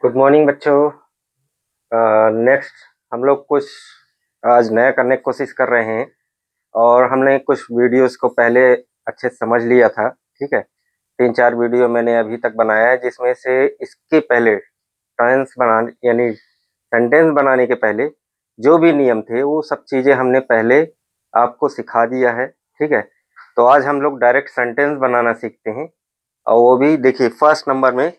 Good morning बच्चों। Next हम लोग कुछ आज नया करने की कोशिश कर रहे हैं और हमने कुछ वीडियोस को पहले अच्छे से समझ लिया था। ठीक है, 3-4 वीडियो मैंने अभी तक बनाया है, जिसमें से इसके पहले टेंस बनाने यानी सेंटेंस बनाने के पहले जो भी नियम थे वो सब चीज़ें हमने पहले आपको सिखा दिया है। ठीक है, तो आज हम लोग डायरेक्ट सेंटेंस बनाना सीखते हैं और वो भी देखिए फर्स्ट नंबर में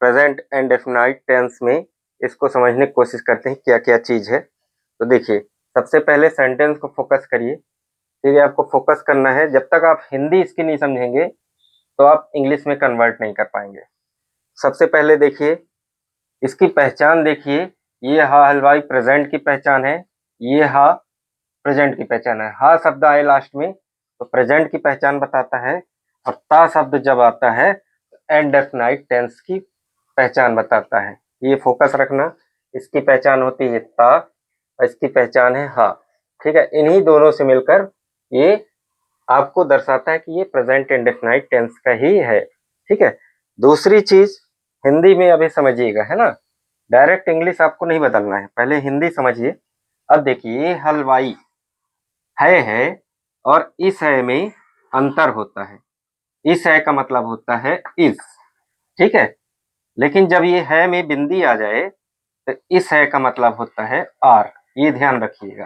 प्रेजेंट एंड डेफिनाइट टेंस में इसको समझने की कोशिश करते हैं क्या क्या चीज़ है। तो देखिए सबसे पहले सेंटेंस को फोकस करिए। ठीक है, आपको फोकस करना है। जब तक आप हिंदी इसकी नहीं समझेंगे तो आप इंग्लिश में कन्वर्ट नहीं कर पाएंगे। सबसे पहले देखिए इसकी पहचान देखिए, ये हा हलवाई प्रेजेंट की पहचान है, ये हा प्रेजेंट की पहचान है। हा शब्द आए लास्ट में तो प्रेजेंट की पहचान बताता है और ता शब्द जब आता है एंड डेफिनाइट टेंस की पहचान बताता है। ये फोकस रखना, इसकी पहचान होती है ता और इसकी पहचान है हा। ठीक है, इन्हीं दोनों से मिलकर ये आपको दर्शाता है कि ये प्रेजेंट इंडेफिनाइट टेंस का ही है। ठीक है, दूसरी चीज हिंदी में अभी समझिएगा, है ना। डायरेक्ट इंग्लिश आपको नहीं बदलना है, पहले हिंदी समझिए। अब देखिए हलवाई है और इस है में अंतर होता है। इस है का मतलब होता है इस। ठीक है, लेकिन जब ये है में बिंदी आ जाए तो इस है का मतलब होता है आर। ये ध्यान रखिएगा।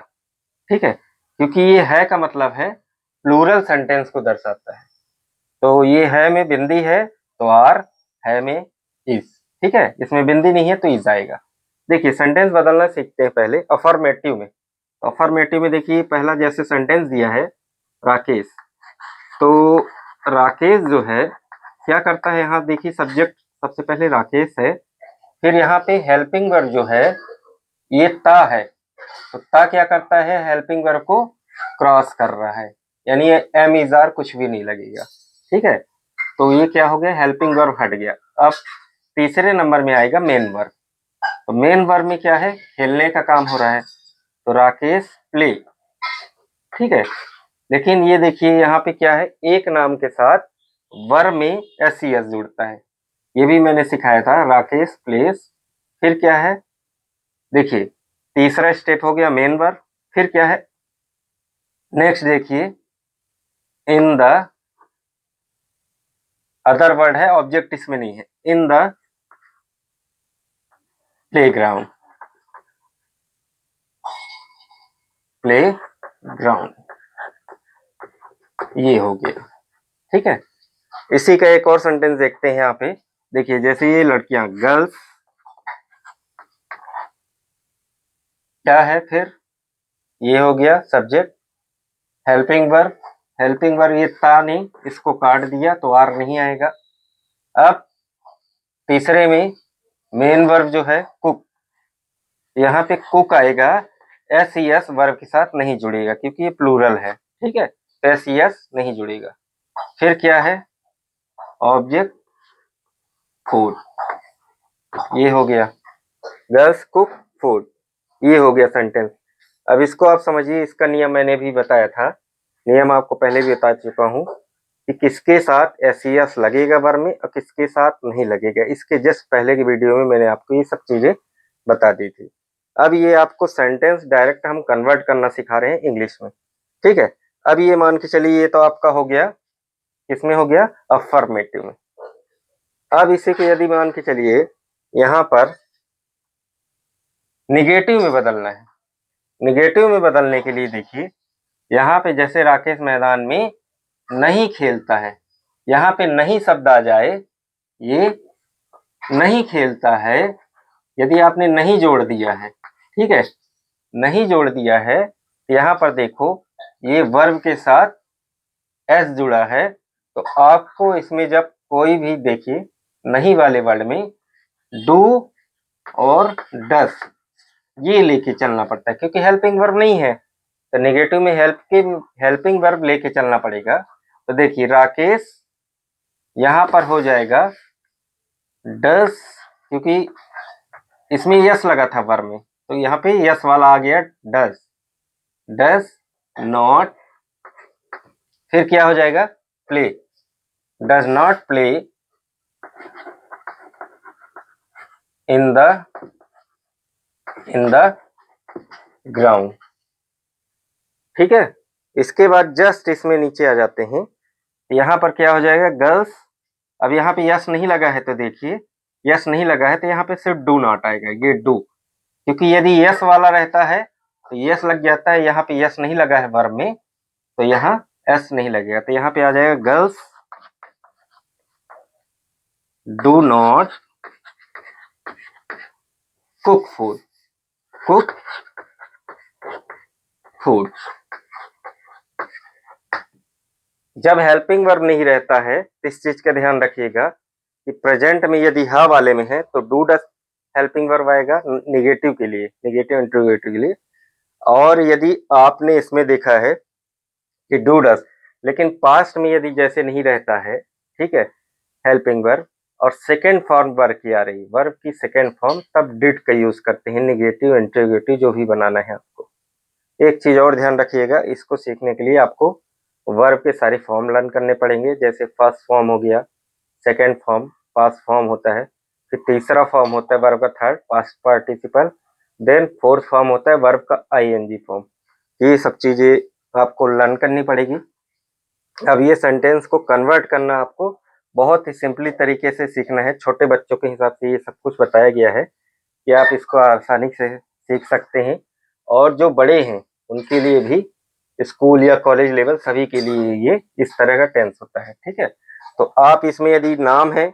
ठीक है, क्योंकि ये है का मतलब है प्लूरल सेंटेंस को दर्शाता है। तो ये है में बिंदी है तो आर, है में इस। ठीक है, इसमें बिंदी नहीं है तो इस आएगा। देखिए सेंटेंस बदलना सीखते हैं पहले अफर्मेटिव में। अफर्मेटिव में देखिए पहला जैसे सेंटेंस दिया है राकेश, तो राकेश जो है क्या करता है, यहाँ देखिए सब्जेक्ट सबसे पहले राकेश है, फिर यहाँ पे हेल्पिंग वर्ब जो है ये ता है। तो ता क्या करता है, हेल्पिंग वर्ब को क्रॉस कर रहा है, यानी ये एम इज आर कुछ भी नहीं लगेगा। ठीक है, तो ये क्या हो गया, हेल्पिंग वर्ब हट गया। अब तीसरे नंबर में आएगा मेन वर्ब। तो मेन वर्ब में क्या है, खेलने का काम हो रहा है, तो राकेश प्ले। ठीक है, लेकिन ये देखिए यहाँ पे क्या है, एक नाम के साथ वर्ब में एस ई एस जुड़ता है। ये भी मैंने सिखाया था, राकेश प्लेस। फिर क्या है, देखिए तीसरा स्टेप हो गया मेन वर्ब। फिर क्या है, नेक्स्ट देखिए इन द, अदर वर्ड है, ऑब्जेक्ट इसमें नहीं है। In the playground, play ground, ये हो गया। ठीक है, इसी का एक और सेंटेंस देखते हैं यहाँ पे। देखिए जैसे ये लड़कियां गर्ल्स क्या है, फिर ये हो गया subject, helping verb. Helping verb ये था नहीं, इसको काट दिया तो आर नहीं आएगा। अब तीसरे में मेन वर्ब जो है कुक, यहाँ पे कुक आएगा, एस ई एस वर्ब के साथ नहीं जुड़ेगा क्योंकि ये प्लूरल है। ठीक है, तो एस ई एस नहीं जुड़ेगा। फिर क्या है, ऑब्जेक्ट फूड, ये हो गया गर्ल्स कुक फूड, ये हो गया सेंटेंस। अब इसको आप समझिए, इसका नियम मैंने भी बताया था, नियम आपको पहले भी बता चुका हूँ कि किसके साथ एस ई एस लगेगा वर्ब में और किसके साथ नहीं लगेगा। इसके जस्ट पहले की वीडियो में मैंने आपको ये सब चीजें बता दी थी। अब ये आपको सेंटेंस डायरेक्ट हम कन्वर्ट करना सिखा रहे हैं इंग्लिश में। ठीक है, अब ये मान के चलिए ये तो आपका हो गया, किसमें हो गया, अफर्मेटिव में। अब इसी को यदि मान के चलिए यहाँ पर निगेटिव में बदलना है। निगेटिव में बदलने के लिए देखिए यहाँ पे जैसे राकेश मैदान में नहीं खेलता है, यहाँ पे नहीं शब्द आ जाए, ये नहीं खेलता है, यदि आपने नहीं जोड़ दिया है, ठीक है, नहीं जोड़ दिया है, तो यहाँ पर देखो ये वर्ब के साथ एस जुड़ा है, तो आपको इसमें जब कोई भी देखिए नहीं वाले वर्ड में डू और डस ये लेके चलना पड़ता है, क्योंकि हेल्पिंग वर्ब नहीं है तो नेगेटिव में हेल्पिंग वर्ब लेके चलना पड़ेगा। तो देखिए राकेश यहाँ पर हो जाएगा डस, क्योंकि इसमें यस लगा था वर्ब में, तो यहाँ पे यस वाला आ गया डस, डस नॉट। फिर क्या हो जाएगा, play, does not play in the ground. ठीक है, इसके बाद जस्ट इसमें नीचे आ जाते हैं। यहाँ पर क्या हो जाएगा, गर्ल्स, अब यहाँ पे यस नहीं लगा है तो देखिए, यस नहीं लगा है तो यहाँ पे सिर्फ डू नॉट आएगा, ये डू, क्योंकि यदि यस वाला रहता है तो यस लग जाता है, यहाँ पे यस नहीं लगा है वर्ब में तो यहाँ एस नहीं लगेगा, तो यहाँ पे आ जाएगा girls do not cook food, cook food. जब हेल्पिंग वर्ब नहीं रहता है तो इस चीज का ध्यान रखिएगा कि प्रेजेंट में यदि हा वाले में है तो डू डस हेल्पिंग वर्ब आएगा निगेटिव के लिए, निगेटिव इंटरोगेटिव के लिए। और यदि आपने इसमें देखा है कि डू डस, लेकिन पास्ट में यदि जैसे नहीं रहता है, ठीक है, हेल्पिंग वर्ब और सेकेंड फॉर्म वर्ब की आ रही, वर्ब की सेकेंड फॉर्म, तब डिड का यूज करते हैं, निगेटिव इंटरोगेटिव जो भी बनाना है आपको। एक चीज और ध्यान रखिएगा, इसको सीखने के लिए आपको वर्ब के सारे फॉर्म लर्न करने पड़ेंगे, जैसे फर्स्ट फॉर्म हो गया, सेकेंड फॉर्म पास्ट फॉर्म होता है, फिर तीसरा फॉर्म होता है वर्ब का third past participle, then fourth form होता है वर्ब का आईएनजी फॉर्म। ये सब चीजें आपको लर्न करनी पड़ेगी। अब ये सेंटेंस को कन्वर्ट करना आपको बहुत ही सिंपली तरीके से सीखना है, छोटे बच्चों के हिसाब से ये सब कुछ बताया गया है कि आप इसको आसानी से सीख सकते हैं, और जो बड़े हैं उनके लिए भी, स्कूल या कॉलेज लेवल सभी के लिए ये इस तरह का टेंस होता है। ठीक है, तो आप इसमें यदि नाम है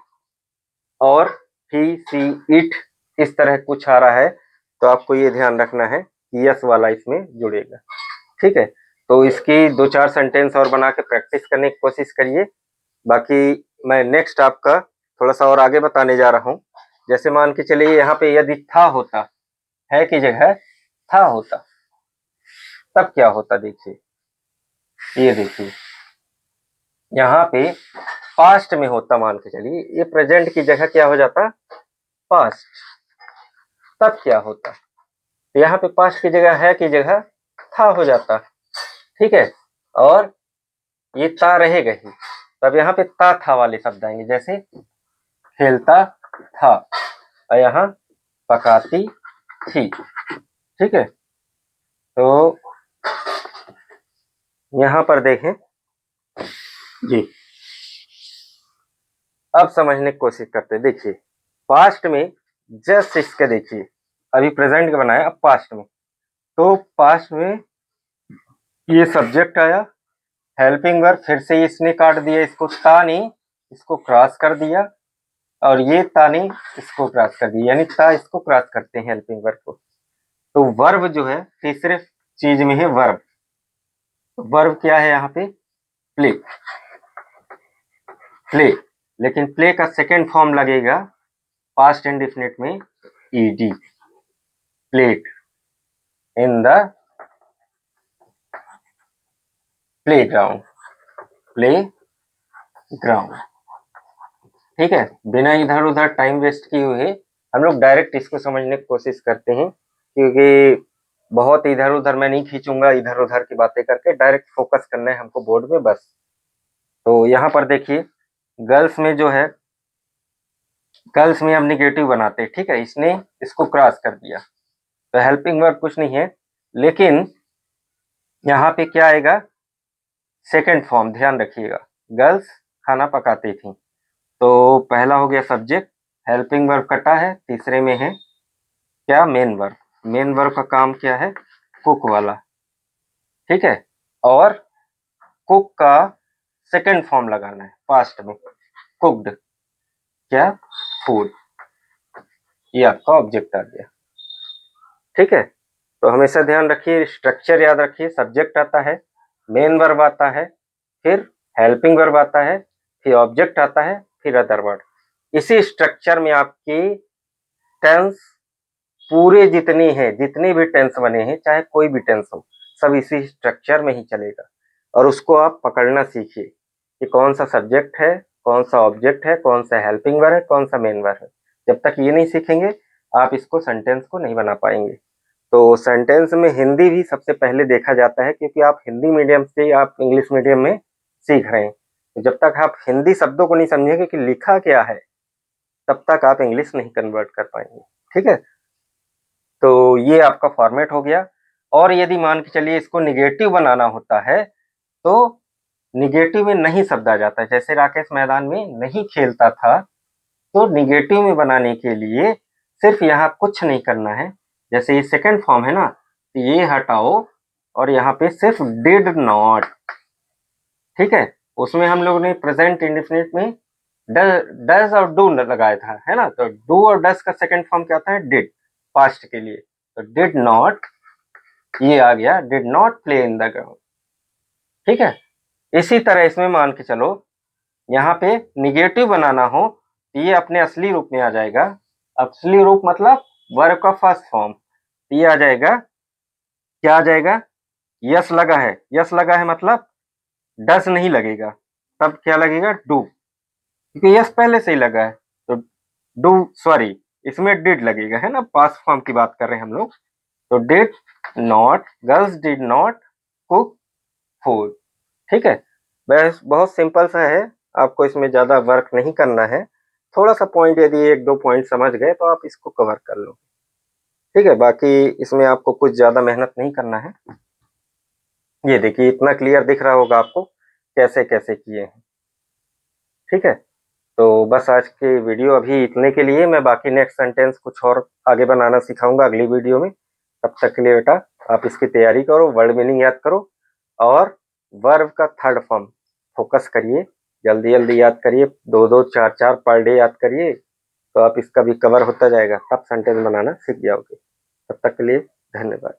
और ही सी इट इस तरह कुछ आ रहा है तो आपको ये ध्यान रखना है कि यस वाला इसमें जुड़ेगा। ठीक है, तो इसकी 2-4 सेंटेंस और बना के प्रैक्टिस करने की कोशिश करिए। बाकी मैं नेक्स्ट आपका थोड़ा सा और आगे बताने जा रहा हूँ। जैसे मान के चलिए यहाँ पे यदि था होता, है की जगह था होता, तब क्या होता, देखिए, ये देखिए यहाँ पे पास्ट में होता, मान के चलिए ये प्रेजेंट की जगह क्या हो जाता, पास्ट, तब क्या होता, यहाँ पे पास्ट की जगह है की जगह था हो जाता। ठीक है, और ये ता रहेगा ही, तब यहाँ पे ता था वाले शब्द आएंगे, जैसे खेलता था और यहाँ पकाती थी। ठीक है, तो यहाँ पर देखें जी, अब समझने की कोशिश करते हैं। देखिए पास्ट में जस्ट इसके, देखिए अभी प्रेजेंट का बनाया, अब पास्ट में, तो पास्ट में ये सब्जेक्ट आया, हेल्पिंग वर्ब फिर से इसने काट दिया, इसको ता नहीं, इसको क्रॉस कर दिया, और ये ता नहीं, इसको क्रॉस कर दिया, यानी ता इसको क्रॉस करते हैं हेल्पिंग वर्ब को। तो वर्ब जो है तीसरे चीज में है वर्ब, वर्ब क्या है यहाँ पे, प्ले, प्ले, लेकिन प्ले का सेकेंड फॉर्म लगेगा पास्ट इंडेफिनिट में ED, played in the playground, play ground. ठीक है, बिना इधर उधर टाइम वेस्ट किए हुए हम लोग डायरेक्ट इसको समझने की कोशिश करते हैं, क्योंकि बहुत इधर उधर मैं नहीं खींचूंगा, इधर उधर की बातें करके डायरेक्ट फोकस करना है हमको बोर्ड में बस। तो यहाँ पर देखिए गर्ल्स में जो है, गर्ल्स में हम निगेटिव बनाते हैं, ठीक है, इसने इसको क्रॉस कर दिया, तो हेल्पिंग वर्ब कुछ नहीं है, लेकिन यहाँ पे क्या आएगा, सेकंड फॉर्म, ध्यान रखिएगा, गर्ल्स खाना पकाती थी, तो पहला हो गया सब्जेक्ट, हेल्पिंग वर्ब कटा है, तीसरे में है क्या, मेन वर्ब, मेन वर्ब का काम क्या है, कुक वाला। ठीक है, और कुक का सेकंड फॉर्म लगाना है पास्ट में, कुक्ड, क्या, फूड, ये आपका ऑब्जेक्ट आ गया। ठीक है, तो हमेशा ध्यान रखिए, स्ट्रक्चर याद रखिए, सब्जेक्ट आता है, मेन वर्ब आता है, फिर हेल्पिंग वर्ब आता है, फिर ऑब्जेक्ट आता है, फिर अदर वर्ड। इसी स्ट्रक्चर में आपकी टेंस पूरे जितनी है, जितने भी टेंस बने हैं, चाहे कोई भी टेंस हो, सब इसी स्ट्रक्चर में ही चलेगा, और उसको आप पकड़ना सीखिए कि कौन सा सब्जेक्ट है, कौन सा ऑब्जेक्ट है, कौन सा हेल्पिंग वर्ब है, कौन सा मेन वर्ब है। जब तक ये नहीं सीखेंगे आप इसको सेंटेंस को नहीं बना पाएंगे। तो सेंटेंस में हिंदी भी सबसे पहले देखा जाता है, क्योंकि आप हिंदी मीडियम से आप इंग्लिश मीडियम में सीख रहे हैं, जब तक आप हिंदी शब्दों को नहीं समझेंगे कि लिखा क्या है, तब तक आप इंग्लिश नहीं कन्वर्ट कर पाएंगे। ठीक है, तो ये आपका फॉर्मेट हो गया। और यदि मान के चलिए इसको निगेटिव बनाना होता है, तो निगेटिव में नहीं शब्द आ जाता है। जैसे राकेश मैदान में नहीं खेलता था, तो निगेटिव में बनाने के लिए सिर्फ यहाँ कुछ नहीं करना है। जैसे ये सेकंड फॉर्म है ना, तो ये हटाओ और यहाँ पे सिर्फ डिड नॉट। ठीक है, उसमें हम लोगों ने प्रेजेंट इंडेफिनिट में डज और डू लगाया था, है ना। तो डू और डज का सेकंड फॉर्म क्या आता है, डिड, पास्ट के लिए। तो डिड नॉट, ये आ गया, did not play in the ground. ठीक है, इसी तरह इसमें मान के चलो यहाँ पे निगेटिव बनाना हो, तो ये अपने असली रूप में आ जाएगा। असली रूप मतलब वर्ब का फर्स्ट फॉर्म, ये आ जाएगा, क्या आ जाएगा, यस लगा है। यस लगा है मतलब डस नहीं लगेगा, तब क्या लगेगा, डू, क्योंकि यस पहले से ही लगा है। तो डू, सॉरी, इसमें डिड लगेगा, है ना, पास्ट फॉर्म की बात कर रहे हैं हम लोग। तो did not, girls did not cook food. ठीक है, बस बहुत सिंपल सा है, आपको इसमें ज्यादा वर्क नहीं करना है। थोड़ा सा पॉइंट, यदि एक दो पॉइंट समझ गए तो आप इसको कवर कर लो। ठीक है, बाकी इसमें आपको कुछ ज्यादा मेहनत नहीं करना है। ये देखिए, इतना क्लियर दिख रहा होगा आपको कैसे कैसे किए हैं। ठीक है, तो बस आज के वीडियो अभी इतने के लिए। मैं बाकी नेक्स्ट सेंटेंस कुछ और आगे बनाना सिखाऊंगा अगली वीडियो में। तब तक के लिए बेटा आप इसकी तैयारी करो, वर्ड मीनिंग याद करो, और वर्ब का थर्ड फॉर्म फोकस करिए, जल्दी जल्दी याद करिए, दो दो चार चार पर डे याद करिए, तो आप इसका भी कवर होता जाएगा, तब सेंटेंस बनाना सीख जाओगे। तब तक के लिए धन्यवाद।